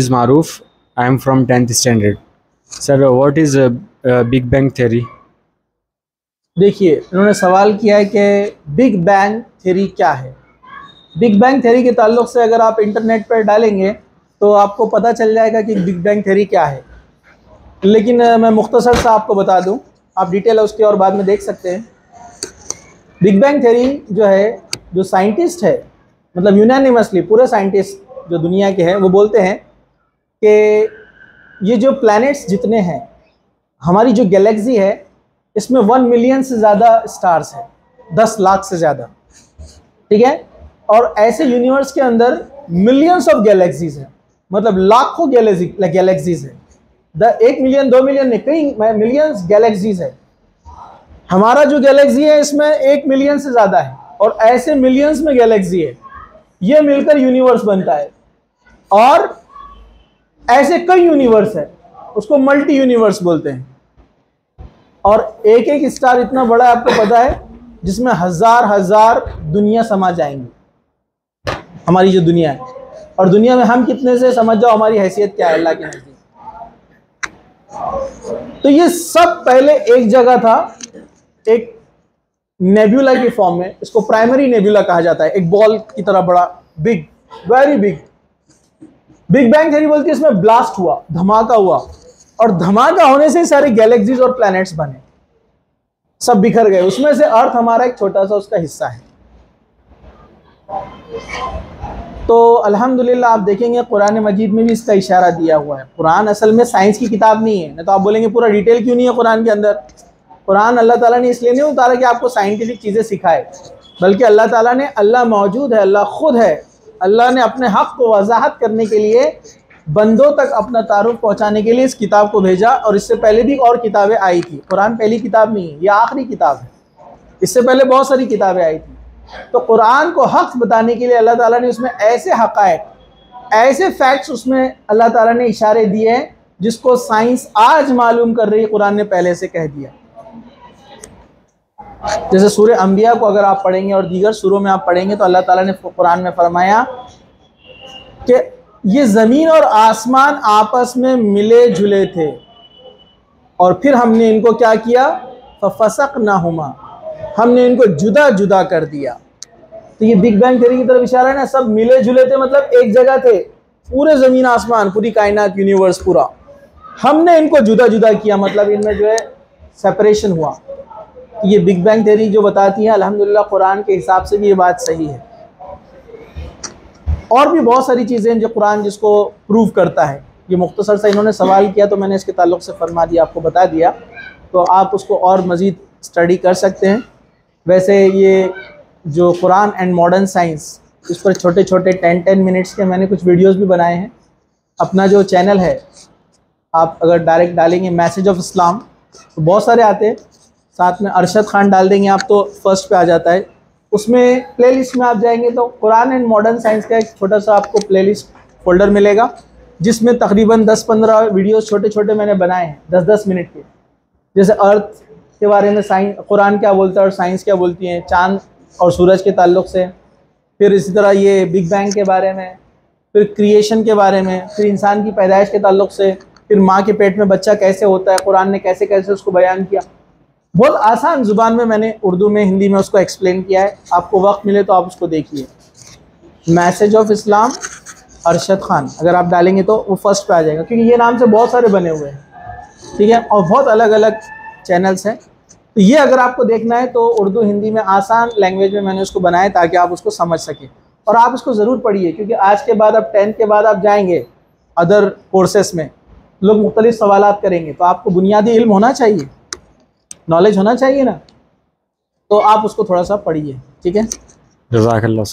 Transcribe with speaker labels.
Speaker 1: Is Maruf. I am from 10th standard. Sir, what is Big Bang Theory?
Speaker 2: देखिए, इन्होंने सवाल किया है कि बिग बैंग थ्योरी क्या है। बिग बैंग थ्योरी के ताल्लुक से अगर आप इंटरनेट पर डालेंगे तो आपको पता चल जाएगा कि बिग बैंग थ्योरी क्या है, लेकिन मैं मुख्तसर सा आपको बता दूं, आप डिटेल उसके और बाद में देख सकते हैं। बिग बैंग थ्योरी जो है, जो साइंटिस्ट है, मतलब यूनानिमसली पूरे साइंटिस्ट जो दुनिया के हैं वो बोलते हैं कि ये जो प्लैनेट्स जितने हैं, हमारी जो गैलेक्सी है, इसमें 1 मिलियन से ज़्यादा स्टार्स हैं, 10 लाख से ज़्यादा, ठीक है। और ऐसे यूनिवर्स के अंदर मिलियंस ऑफ गैलेक्सीज हैं, मतलब लाखों गैलेक्सीज हैं। 1 मिलियन 2 मिलियन नहीं, कई मिलियंस गैलेक्सीज है। हमारा जो गैलेक्सी है इसमें 1 मिलियन से ज़्यादा है, और ऐसे मिलियंस में गैलेक्सी है, ये मिलकर यूनिवर्स बनता है। और ऐसे कई यूनिवर्स है, उसको मल्टी यूनिवर्स बोलते हैं। और एक एक स्टार इतना बड़ा है, आपको पता है, जिसमें हजार हजार दुनिया समा जाएंगी, हमारी जो दुनिया है। और दुनिया में हम कितने से, समझ जाओ हमारी हैसियत क्या है अल्लाह के नज़दीक। तो ये सब पहले एक जगह था, एक नेबुला की फॉर्म में। इसको प्राइमरी नेबुला कहा जाता है, एक बॉल की तरह बड़ा, big, very big. Big bang theory बोलती है इसमें ब्लास्ट हुआ, धमाका हुआ, और धमाका होने से सारे गैलेक्सीज और प्लैनेट्स बने, सब बिखर गए। उसमें से अर्थ हमारा एक छोटा सा उसका हिस्सा है। तो अल्हम्दुलिल्लाह आप देखेंगे कुरान मजीद में भी इसका इशारा दिया हुआ है। कुरान असल में साइंस की किताब नहीं है, नहीं तो आप बोलेंगे पूरा डिटेल क्यों नहीं है कुरान के अंदर। कुरान अल्लाह ताला ने इसलिए नहीं उतारा कि आपको साइंटिफिक चीज़ें सिखाए, बल्कि अल्लाह ताला ने, अल्लाह मौजूद है, अल्लाह खुद है, अल्लाह ने अपने हक़ को वजाहत करने के लिए, बंदों तक अपना तारुफ पहुँचाने के लिए इस किताब को भेजा। और इससे पहले भी और किताबें आई थी, कुरान पहली किताब नहीं है, ये आखिरी किताब है। इससे पहले बहुत सारी किताबें आई थी। तो कुरान को हक़ बताने के लिए अल्लाह ताला ने उसमें ऐसे हक़ाइक़, ऐसे फैक्ट्स उसमें अल्लाह ताला ने इशारे दिए हैं जिसको साइंस आज मालूम कर रही है, कुरान ने पहले से कह दिया। जैसे सूरह अंबिया को अगर आप पढ़ेंगे और दीगर सूरों में आप पढ़ेंगे तो अल्लाह ताला ने कुरान में फरमाया कि ये ज़मीन और आसमान आपस में मिले जुले थे, और फिर हमने इनको क्या किया, फफ़सक़नाहुमा, हमने इनको जुदा जुदा कर दिया। तो ये बिग बैंग थ्योरी की तरफ इशारा है ना, सब मिले जुले थे, मतलब एक जगह थे, पूरे ज़मीन आसमान, पूरी कायनात, यूनिवर्स पूरा, हमने इनको जुदा जुदा किया, मतलब इनमें जो है सेपरेशन हुआ। ये बिग बैंग थ्योरी जो बताती है, अल्हम्दुलिल्लाह कुरान के हिसाब से भी ये बात सही है। और भी बहुत सारी चीज़ें हैं जो कुरान जिसको प्रूव करता है। ये मुख्तसर सा इन्होंने सवाल किया तो मैंने इसके ताल्लुक़ से फरमा दिया, आपको बता दिया, तो आप उसको और मज़ीद स्टडी कर सकते हैं। वैसे ये जो कुरान एंड मॉडर्न साइंस, इस पर छोटे छोटे 10-10 मिनट्स के मैंने कुछ वीडियोज़ भी बनाए हैं। अपना जो चैनल है, आप अगर डायरेक्ट डालेंगे मैसेज ऑफ इस्लाम तो बहुत सारे आते हैं, साथ में अरशद खान डाल देंगे आप तो फर्स्ट पे आ जाता है। उसमें प्लेलिस्ट में आप जाएंगे तो कुरान एंड मॉडर्न साइंस का एक छोटा सा आपको प्लेलिस्ट फोल्डर मिलेगा, जिसमें तकरीबन 10-15 वीडियोस छोटे छोटे मैंने बनाए हैं, 10-10 मिनट के। जैसे अर्थ के बारे में साइंस, कुरान क्या बोलता है और साइंस क्या बोलती है, चाँद और सूरज के ताल्लुक़ से, फिर इसी तरह ये बिग बैंग के बारे में, फिर क्रिएशन के बारे में, फिर इंसान की पैदाइश के ताल्लुक़ से, फिर माँ के पेट में बच्चा कैसे होता है, कुरान ने कैसे कैसे उसको बयान किया। बहुत आसान ज़ुबान में मैंने उर्दू में, हिंदी में उसको एक्सप्लेन किया है। आपको वक्त मिले तो आप उसको देखिए। Message of Islam Arshad Khan अगर आप डालेंगे तो वो फर्स्ट पे आ जाएगा, क्योंकि ये नाम से बहुत सारे बने हुए हैं, ठीक है, और बहुत अलग अलग चैनल्स हैं। तो ये अगर आपको देखना है तो उर्दू हिंदी में आसान लैंग्वेज में मैंने उसको बनाया ताकि आप उसको समझ सकें, और आप उसको ज़रूर पढ़िए, क्योंकि आज के बाद अब 10th के बाद आप जाएंगे अदर कोर्सेस में, लोग मुख्तलिफ सवालात करेंगे, तो आपको बुनियादी इल्म होना चाहिए, नॉलेज होना चाहिए ना, तो आप उसको थोड़ा सा पढ़िए, ठीक है।
Speaker 1: जज़ाकल्लाह।